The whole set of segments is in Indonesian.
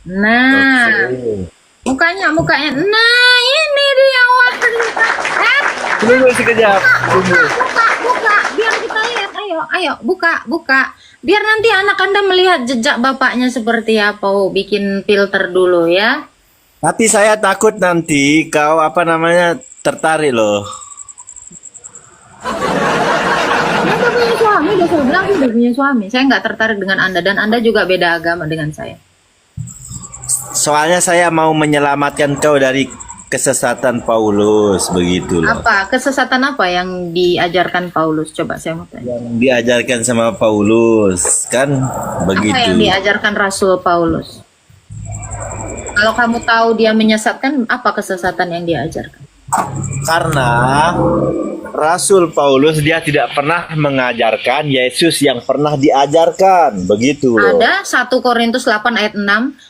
Nah, Oke. mukanya. Nah, ini dia wanita. Eh, Tunggu sekejap. Tunggu. buka. Biar kita lihat. Ayo, buka. Biar nanti anak Anda melihat jejak bapaknya seperti apa. Oh, bikin filter dulu ya. Tapi saya takut nanti kau apa namanya tertarik loh. Dia udah punya suami, udah saya bilang dia udah punya suami. Saya nggak tertarik dengan Anda dan Anda juga beda agama dengan saya. Soalnya saya mau menyelamatkan kau dari kesesatan Paulus begitu loh. Apa kesesatan apa yang diajarkan Paulus? Coba saya mau tanya. Yang diajarkan sama Paulus kan Apa yang begitu. diajarkan Rasul Paulus? Kalau kamu tahu dia menyesatkan, apa kesesatan yang diajarkan? Karena Rasul Paulus dia tidak pernah mengajarkan Yesus yang pernah diajarkan begitu loh. Ada 1 Korintus 8 ayat 6.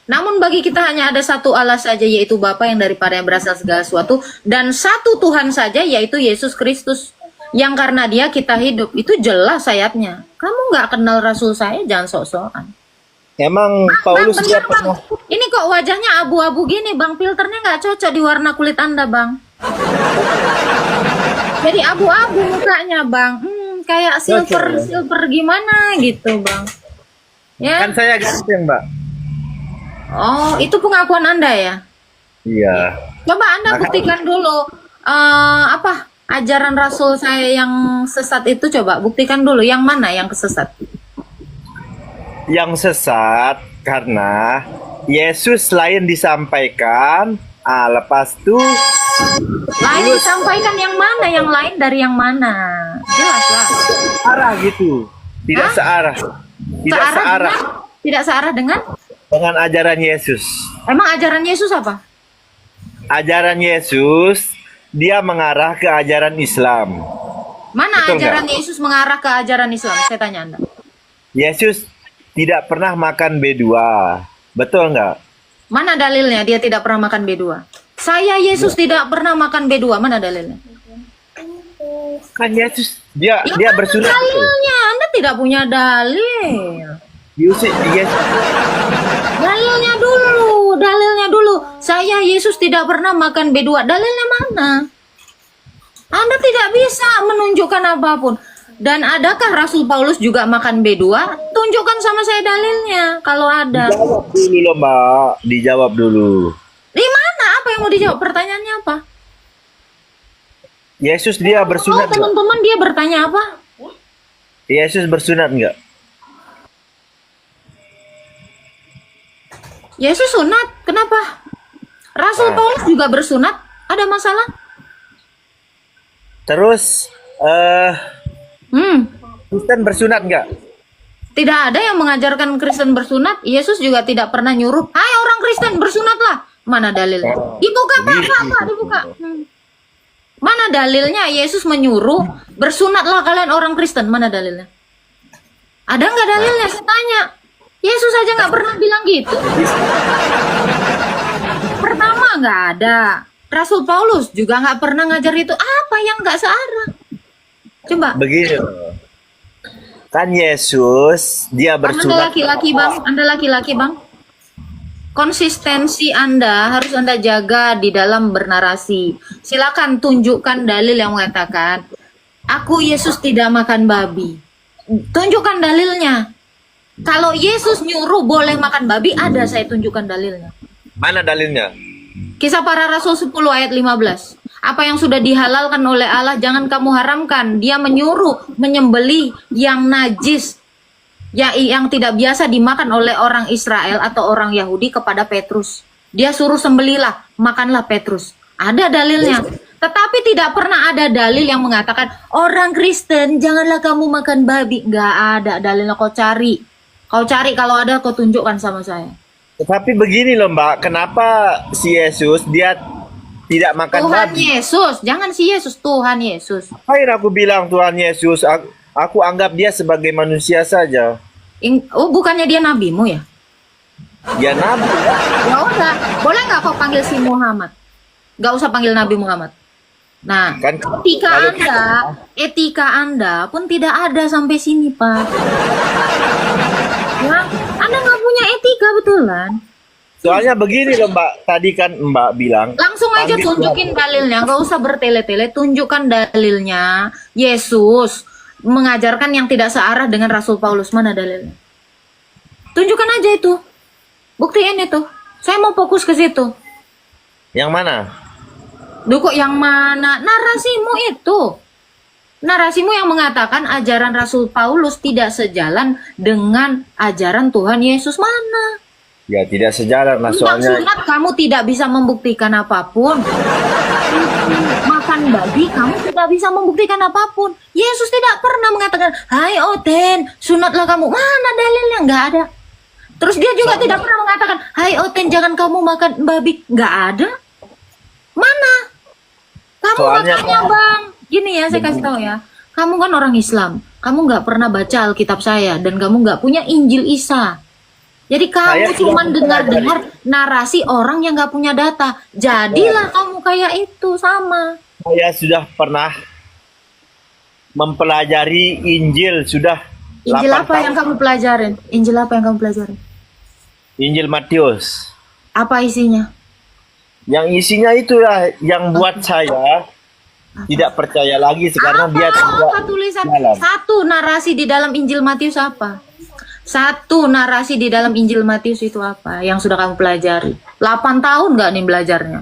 Namun bagi kita hanya ada satu Allah saja, yaitu Bapa yang daripadanya berasal segala sesuatu, dan satu Tuhan saja, yaitu Yesus Kristus, yang karena dia kita hidup. Itu jelas ayatnya. Kamu nggak kenal Rasul saya, jangan sok-sokan. Emang Paulus Bang, dia bener, Bang. pernah Ini kok wajahnya abu-abu gini, Bang. Filternya nggak cocok di warna kulit Anda, Bang. Jadi abu-abu mukanya, Bang. Kayak silver ya? silver gimana gitu, Bang. Ya. kan saya ganteng, Mbak. Oh, itu pengakuan Anda ya? Iya. Coba Anda buktikan dulu apa ajaran Rasul saya yang sesat itu, coba buktikan dulu yang mana yang kesesat. Yang sesat karena Yesus lain disampaikan, lepas itu Lain disampaikan yang mana? Yang lain dari yang mana? Jelas lah. arah gitu. Tidak Hah? searah. Tidak searah Tidak searah dengan dengan ajaran Yesus. emang ajaran Yesus apa? Ajaran Yesus dia mengarah ke ajaran Islam. Mana Betul ajaran Yesus mengarah ke ajaran Islam? Saya tanya Anda. Yesus tidak pernah makan B2. Betul nggak? Mana dalilnya dia tidak pernah makan B2? Saya Yesus tidak pernah makan B2. Mana dalilnya? Kan Yesus dia Ya, mana bersunat. dalilnya? Anda tidak punya dalil. Yesus Dalilnya dulu. Saya Yesus tidak pernah makan B2. Dalilnya mana? Anda tidak bisa menunjukkan apapun. Dan adakah Rasul Paulus juga makan B2? Tunjukkan sama saya dalilnya kalau ada. dijawab dulu loh, Mbak. Dijawab dulu. Di mana? Apa yang mau dijawab? Pertanyaannya apa? Yesus dia Oh, bersunat nggak? teman-teman dia bertanya apa? Yesus bersunat nggak? Yesus sunat. Kenapa? Rasul Paulus juga bersunat. Ada masalah? Terus Kristen bersunat nggak? Tidak ada yang mengajarkan Kristen bersunat. Yesus juga tidak pernah nyuruh, "Hai orang Kristen bersunatlah." Mana dalilnya? Dibuka, Pak, dibuka. Mana dalilnya Yesus menyuruh bersunatlah kalian orang Kristen? Mana dalilnya? Ada nggak dalilnya? Saya tanya. Yesus aja nggak pernah bilang gitu. Pertama nggak ada. Rasul Paulus juga nggak pernah ngajar itu. Apa yang nggak searah? Coba. Begini loh. Kan Yesus dia Anda bersunat. laki-laki, Bang. Anda laki-laki, Bang. Konsistensi Anda harus Anda jaga di dalam bernarasi. Silakan tunjukkan dalil yang mengatakan, "Aku Yesus tidak makan babi." Tunjukkan dalilnya. Kalau Yesus nyuruh boleh makan babi, ada saya tunjukkan dalilnya. Mana dalilnya? Kisah Para Rasul 10 ayat 15. Apa yang sudah dihalalkan oleh Allah jangan kamu haramkan. Dia menyuruh menyembelih yang najis, yang tidak biasa dimakan oleh orang Israel atau orang Yahudi kepada Petrus. Dia suruh sembelilah, makanlah Petrus. Ada dalilnya. Tetapi tidak pernah ada dalil yang mengatakan orang Kristen janganlah kamu makan babi. Nggak ada dalilnya. Kau cari. Kalau ada kau tunjukkan sama saya. Tapi begini loh, Mbak, kenapa si Yesus dia tidak makan Tuhan babi? Yesus, jangan si Yesus, Tuhan Yesus. Akhirnya aku bilang Tuhan Yesus, aku anggap dia sebagai manusia saja. Oh, bukannya dia nabimu ya? Dia nabi. Ya udah, boleh nggak kau panggil si Muhammad? Nggak usah panggil Nabi Muhammad. Nah, Kan etika Anda pun tidak ada sampai sini, Pak. Ya, Anda nggak punya etika betulan. Soalnya begini loh Mbak, tadi kan Mbak bilang Langsung aja panggil tunjukin dalilnya, nggak usah bertele-tele, tunjukkan dalilnya. Yesus mengajarkan yang tidak searah dengan Rasul Paulus, mana dalilnya? Tunjukkan aja itu, buktiin itu. Saya mau fokus ke situ. yang mana? Duh, kok yang mana? Narasimu itu. Narasimu yang mengatakan ajaran Rasul Paulus tidak sejalan dengan ajaran Tuhan Yesus, mana? Ya tidak sejalan lah Tentang soalnya. sunat kamu tidak bisa membuktikan apapun. Makan babi kamu tidak bisa membuktikan apapun. Yesus tidak pernah mengatakan, "Hai Oten, sunatlah kamu." Mana dalilnya? Nggak ada. Terus dia juga tidak pernah mengatakan, "Hai Oten, jangan kamu makan babi." Nggak ada. Mana? Kamu Soalnya- makanya Bang, gini ya saya kasih tahu ya. Kamu kan orang Islam. Kamu nggak pernah baca Alkitab saya dan kamu nggak punya Injil Isa. Jadi kamu Saya cuma sudah dengar-dengar narasi orang yang nggak punya data. Jadilah kamu kayak itu sama. Saya sudah pernah mempelajari Injil sudah Injil 8 apa yang tahun. kamu pelajarin? Injil apa yang kamu pelajarin? Injil Matius. Apa isinya? Yang isinya itu ya yang buat saya tidak percaya lagi karena dia tidak Apa tulisan? jalan. Satu narasi di dalam Injil Matius apa? Satu narasi di dalam Injil Matius itu apa? Yang sudah kamu pelajari? 8 tahun nggak nih belajarnya?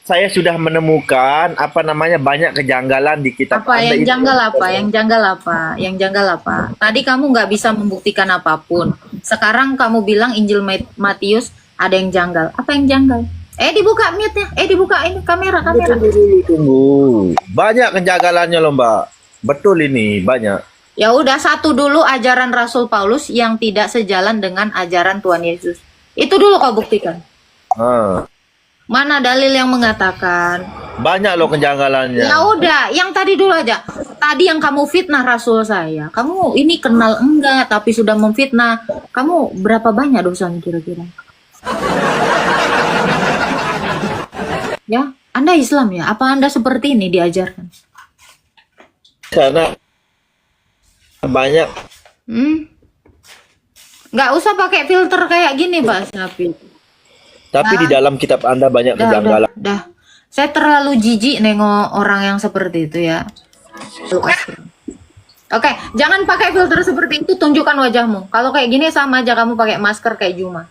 Saya sudah menemukan apa namanya banyak kejanggalan di kitab Apa Anda yang itu. janggal apa? Yang janggal apa? Yang janggal apa? Tadi kamu nggak bisa membuktikan apapun. Sekarang kamu bilang Injil Matius ada yang janggal. Apa yang janggal? Dibuka mute-nya. Dibuka ini kamera. Tunggu. Banyak kejanggalannya loh Mbak. Betul ini banyak. Ya udah, satu dulu ajaran Rasul Paulus yang tidak sejalan dengan ajaran Tuhan Yesus. Itu dulu kau buktikan. Ah, Mana dalil yang mengatakan? banyak loh kejanggalannya. Ya udah, yang tadi dulu aja. Tadi yang kamu fitnah Rasul saya. Kamu ini kenal enggak tapi sudah memfitnah. Kamu berapa banyak dosanya kira-kira? Ya, Anda Islam ya? Apa Anda seperti ini diajarkan? Karena banyak Nggak usah pakai filter kayak gini, Pak Syafid. tapi di dalam kitab Anda banyak kejanggalan. Dah. Saya terlalu jijik nengok orang yang seperti itu ya. Oke, jangan pakai filter seperti itu, tunjukkan wajahmu. Kalau kayak gini sama aja kamu pakai masker kayak Juma.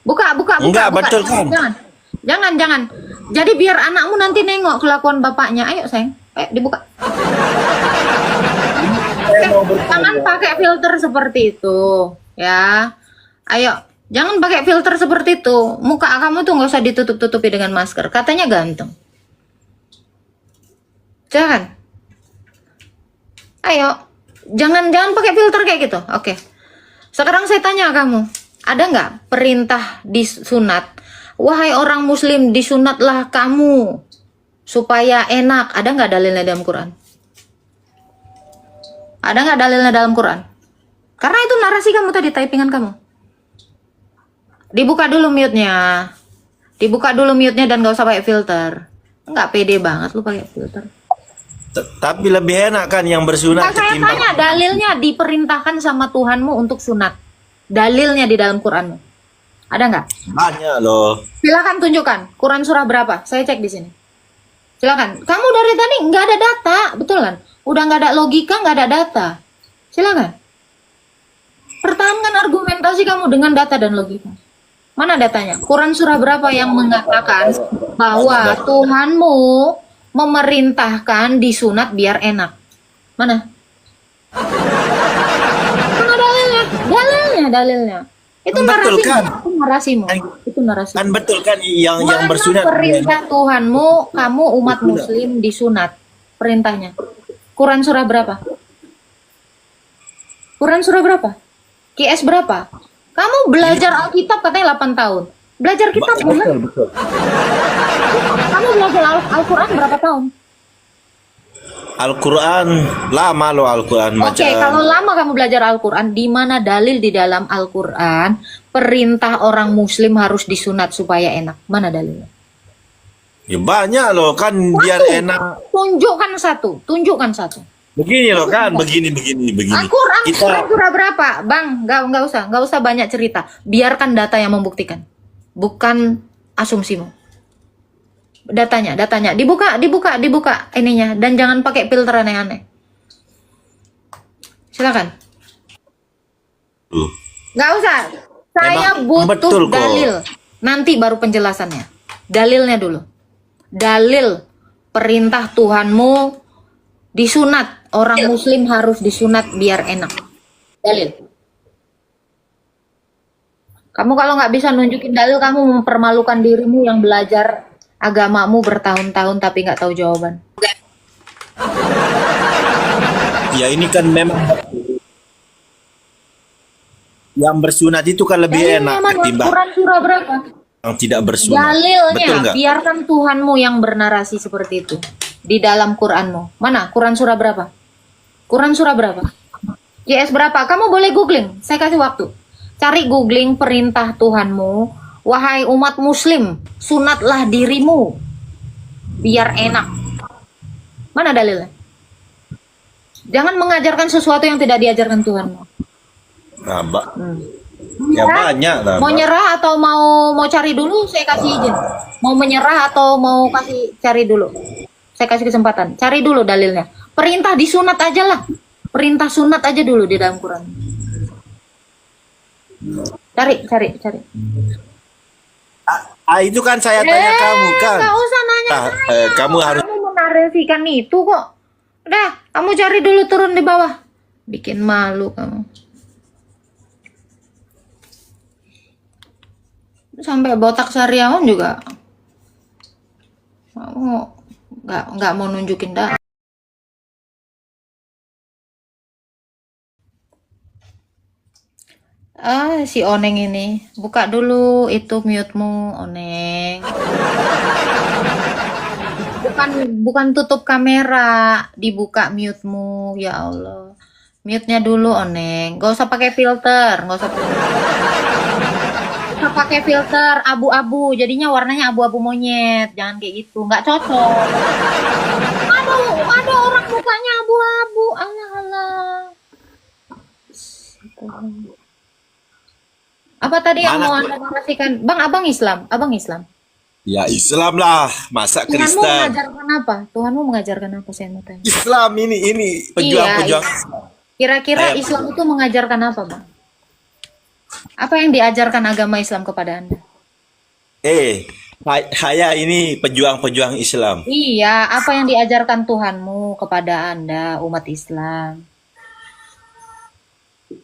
Buka. Enggak, betul kan? Jangan. Jadi biar anakmu nanti nengok kelakuan bapaknya. Ayo, sayang. Ayo, dibuka. Jangan pakai filter seperti itu, ya. Ayo, jangan pakai filter seperti itu. Muka kamu tuh nggak usah ditutup-tutupi dengan masker. Katanya ganteng. Jangan. Ayo, jangan pakai filter kayak gitu. Oke. Sekarang saya tanya kamu, ada nggak perintah disunat? Wahai orang Muslim, disunatlah kamu supaya enak. Ada nggak dalilnya dalam Quran? Ada nggak dalilnya dalam Quran? Karena itu narasi kamu tadi, typingan kamu. Dibuka dulu mute-nya. Dan gak usah pakai filter. Nggak pede banget lu pakai filter. Tapi lebih enak kan yang bersunat Nah, saya ketimbang. tanya, dalilnya diperintahkan sama Tuhanmu untuk sunat. Dalilnya di dalam Quranmu. Ada nggak? Banyak loh. Silakan tunjukkan. Quran surah berapa? Saya cek di sini. Silakan. Kamu dari tadi nggak ada data, betul kan? Udah nggak ada logika, nggak ada data. Silakan. Pertahankan argumentasi kamu dengan data dan logika. Mana datanya? Quran surah berapa yang mengatakan bahwa Tuhanmu memerintahkan disunat biar enak? Mana? Mana dalilnya? Dalilnya. Itu Betul narasimu. kan? Itu narasimu. Itu narasimu. Kan betul kan yang Mana bersunat. perintah Tuhanmu, kamu umat Muslim disunat. Perintahnya. Quran surah berapa? Quran surah berapa? QS berapa? Kamu belajar Alkitab katanya 8 tahun. Belajar kitab bukan? Betul. Kamu belajar Al-Quran berapa tahun? Al-Quran lama loh Al-Quran Oke, kalau lama kamu belajar Al-Quran, di mana dalil di dalam Al-Quran perintah orang Muslim harus disunat supaya enak? Mana dalilnya? Ya banyak loh kan biar enak. Tunjukkan satu. Begini loh kan, begini. Quran Kita surah berapa, Bang? Nggak usah banyak cerita. Biarkan data yang membuktikan, bukan asumsimu. Datanya, dibuka ininya, dan jangan pakai filter aneh-aneh. Silakan. Nggak usah. Saya Emang betul butuh kok. dalil. Nanti baru penjelasannya. Dalilnya dulu. Dalil perintah Tuhanmu disunat. Orang muslim harus disunat biar enak. Dalil. Kamu kalau nggak bisa nunjukin dalil, kamu mempermalukan dirimu yang belajar agamamu bertahun-tahun tapi nggak tahu jawaban. ya ini kan memang yang bersunat itu kan lebih enak Dalilnya mana? ketimbang Quran surah berapa? yang tidak bersunat. Betul Dalilnya, nggak? biarkan Tuhanmu yang bernarasi seperti itu di dalam Quranmu. Mana? Quran surah berapa? Quran surah berapa? YS berapa? Kamu boleh googling. Saya kasih waktu. Cari googling perintah Tuhanmu. Wahai umat muslim, sunatlah dirimu biar enak. Mana dalilnya? Jangan mengajarkan sesuatu yang tidak diajarkan Tuhanmu. Nah, ya banyak lah. Mau nyerah atau mau cari dulu? Saya kasih izin. Mau menyerah atau mau cari dulu? Saya kasih kesempatan. Cari dulu dalilnya. Perintah disunat aja lah. Perintah sunat aja dulu di dalam Quran. Cari. Itu kan saya tanya kamu kan. Nggak usah nanya Nah, saya. kamu harus Kamu menarasikan itu kok. Udah, kamu cari dulu turun di bawah. Bikin malu kamu. Sampai botak Sariawan juga. Kamu nggak mau nunjukin dah. Si Oneng ini. Buka dulu itu mute-mu, Oneng. Bukan tutup kamera, dibuka mute-mu. Ya Allah. Mute-nya dulu, Oneng. Gak usah pakai filter, gak usah pakai filter abu-abu. Jadinya warnanya abu-abu monyet. Jangan kayak gitu, nggak cocok. Ada orang mukanya abu-abu. Alah. Apa tadi yang mau Anda narasikan? Bang, abang Islam. ya Islam lah, masa Tuhanmu Kristen. mengajarkan apa? Tuhanmu mengajarkan apa, saya mau tanya? Islam ini pejuang-pejuang. Kira-kira Islam itu mengajarkan apa, Bang? Apa yang diajarkan agama Islam kepada Anda? Saya ini pejuang-pejuang Islam. Iya, apa yang diajarkan Tuhanmu kepada Anda, umat Islam?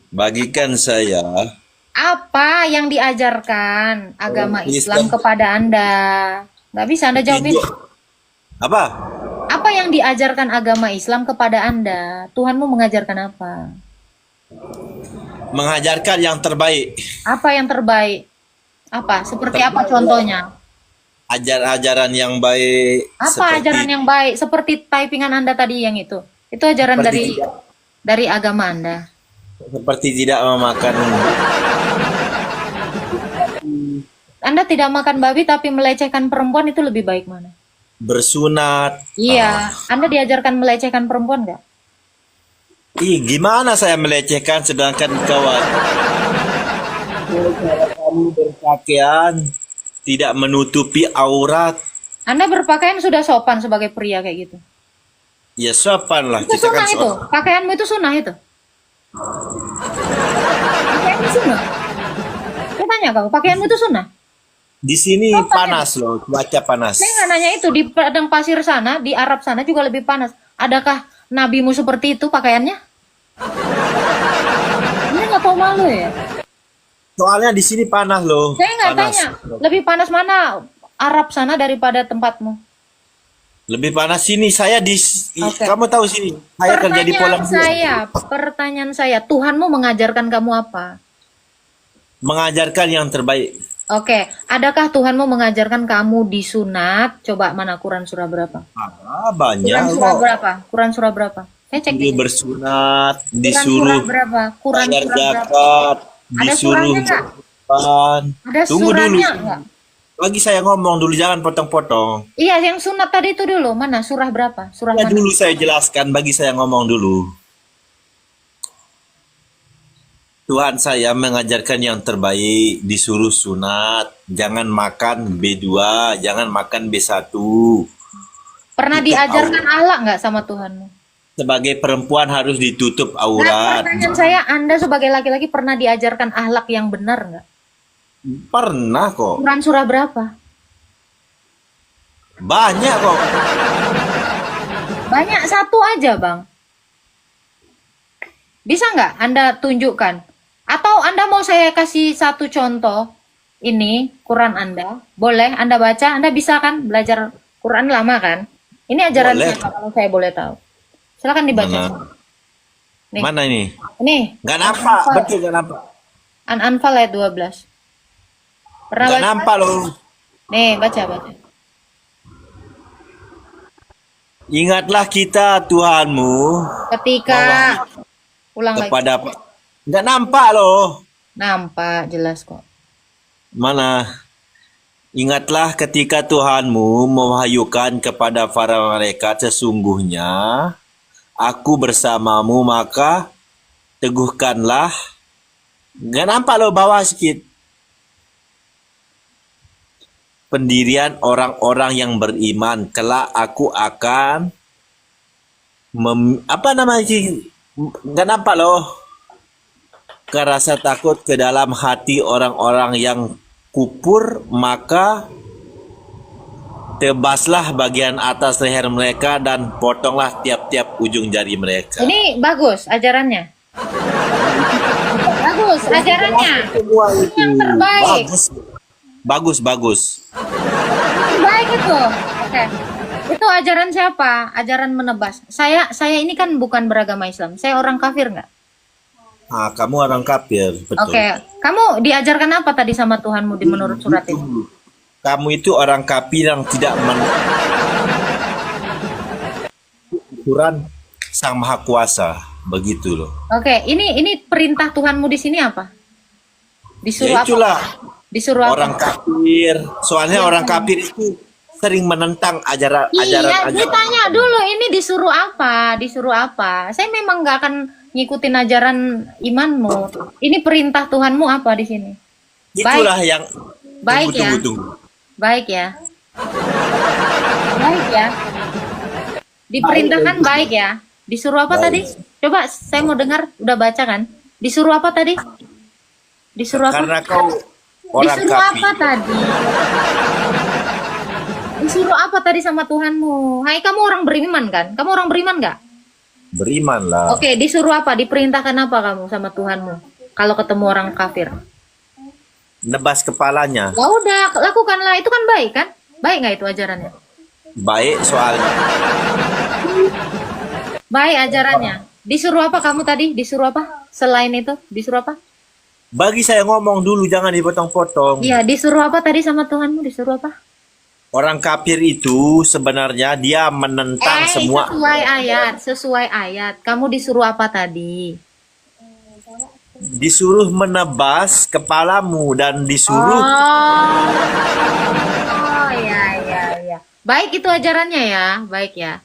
Bagikan saya Apa yang diajarkan agama Islam Islam. kepada Anda? Nggak bisa Anda jawabin. apa? Apa yang diajarkan agama Islam kepada Anda? Tuhanmu mengajarkan apa? Mengajarkan yang terbaik. Apa yang terbaik? Apa? Seperti apa contohnya? Ajaran yang baik. Apa ajaran yang baik? Seperti typingan Anda tadi yang itu. Itu ajaran dari agama Anda. Seperti tidak memakan. Anda tidak makan babi tapi melecehkan perempuan, itu lebih baik mana? Bersunat. Iya. Anda diajarkan melecehkan perempuan nggak? Gimana saya melecehkan sedangkan kawan kamu berpakaian tidak menutupi aurat. Anda berpakaian sudah sopan sebagai pria kayak gitu. Ya sopan lah. Itu Kita kan sunnah itu. Pakaianmu itu sunnah itu. Pakaianmu sunnah. Saya tanya kau, pakaianmu itu sunnah? Di sini panas loh, cuaca panas. Saya nggak nanya itu. Di padang pasir sana, di Arab sana juga lebih panas. Adakah nabimu seperti itu pakaiannya? Ini nggak tahu malu ya? Soalnya di sini panas loh. Saya nggak Panas. tanya. Lebih panas mana Arab sana daripada tempatmu? Lebih panas sini. Saya Oke. kamu tahu sini. Saya kerja di Polandia. Pertanyaan saya, Tuhanmu mengajarkan kamu apa? Mengajarkan yang terbaik. Oke, adakah Tuhanmu mengajarkan kamu disunat? Coba mana Quran surah berapa? Banyak Quran surah kok. berapa? Quran surah berapa? Saya cek Disuruh dulu. bersunat, Quran surah disuruh berapa? Quran bayar surah berapa? zakat, Ada disuruh surahnya nggak? berkorban. Ada Tunggu dulu. surahnya nggak? Bagi saya ngomong dulu, jangan potong-potong. Iya, yang sunat tadi itu dulu. Mana? Surah berapa? Surah Ya mana? dulu saya jelaskan, bagi saya ngomong dulu. Tuhan saya mengajarkan yang terbaik, disuruh sunat, jangan makan B2, jangan makan B1. Pernah Tutup diajarkan aurat. akhlak nggak sama Tuhanmu? Sebagai perempuan harus ditutup Nah, aurat. pertanyaan saya, Anda sebagai laki-laki pernah diajarkan akhlak yang benar nggak? Pernah kok. Quran surah berapa? Banyak kok. Banyak, satu aja, Bang. Bisa nggak Anda tunjukkan? Atau Anda mau saya kasih satu contoh? Ini Quran Anda. Boleh Anda baca? Anda bisa kan belajar Quran lama kan? Ini ajaran Boleh. siapa kalau saya boleh tahu? Silakan dibaca. Mana? Nih. Mana ini? Ini Nggak nampak, betul nggak nampak. An-Anfal ayat 12. Pernah Nggak baca? nampak loh. Nih, baca. Ingatlah kita Tuhanmu Ketika ulang lagi. kepada nggak nampak loh. Nampak jelas kok. Mana? Ingatlah ketika Tuhanmu mewahyukan kepada para malaikat, sesungguhnya aku bersamamu, maka teguhkanlah. Nggak nampak loh, bawah sedikit. Pendirian orang-orang yang beriman. Kelak aku akan apa namanya sih? Nggak nampak loh. Ke rasa takut ke dalam hati orang-orang yang kufur, maka tebaslah bagian atas leher mereka dan potonglah tiap-tiap ujung jari mereka. Ini bagus ajarannya. Bagus ajarannya. Semua itu Yang terbaik. bagus. Terbaik itu. Oke. Itu ajaran siapa? Ajaran menebas. Saya ini kan bukan beragama Islam. Saya orang kafir nggak? Ah, kamu orang kafir, betul. Oke. Kamu diajarkan apa tadi sama Tuhanmu di menurut surat ini? Kamu itu orang kafir yang tidak aturan Sang Maha Kuasa, begitu loh. Oke, ini perintah Tuhanmu di sini apa? Disuruh Ya itulah apa? Disuruh orang apa? kafir. Soalnya orang kafir itu sering menentang ajaran Iya, ditanya dulu ini disuruh apa? Disuruh apa? Saya memang nggak akan ngikutin ajaran imanmu. Ini perintah Tuhanmu apa di sini? Itulah yang Baik ya. tunggu. Baik ya. Baik ya. Diperintahkan baik ya. Disuruh apa Baik. tadi? Coba saya mau dengar, udah baca kan? Disuruh apa tadi? Disuruh apa? Karena kau orang Disuruh kafir. apa tadi? Disuruh apa tadi sama Tuhanmu? Hai, kamu orang beriman kan? Kamu orang beriman nggak? Beriman lah. Oke, disuruh apa? Diperintahkan apa kamu sama Tuhanmu? Kalau ketemu orang kafir. Nebas kepalanya. Ya udah, lakukanlah. Itu kan baik kan? Baik nggak itu ajarannya? Baik soalnya. Baik ajarannya. Disuruh apa kamu tadi? Disuruh apa? Selain itu, disuruh apa? Bagi saya ngomong dulu, jangan dipotong-potong. Iya, disuruh apa tadi sama Tuhanmu? Disuruh apa? Orang kafir itu sebenarnya dia menentang semua. Sesuai ayat. Kamu disuruh apa tadi? Disuruh menebas kepalamu dan disuruh Oh, ya. Baik itu ajarannya ya, baik ya.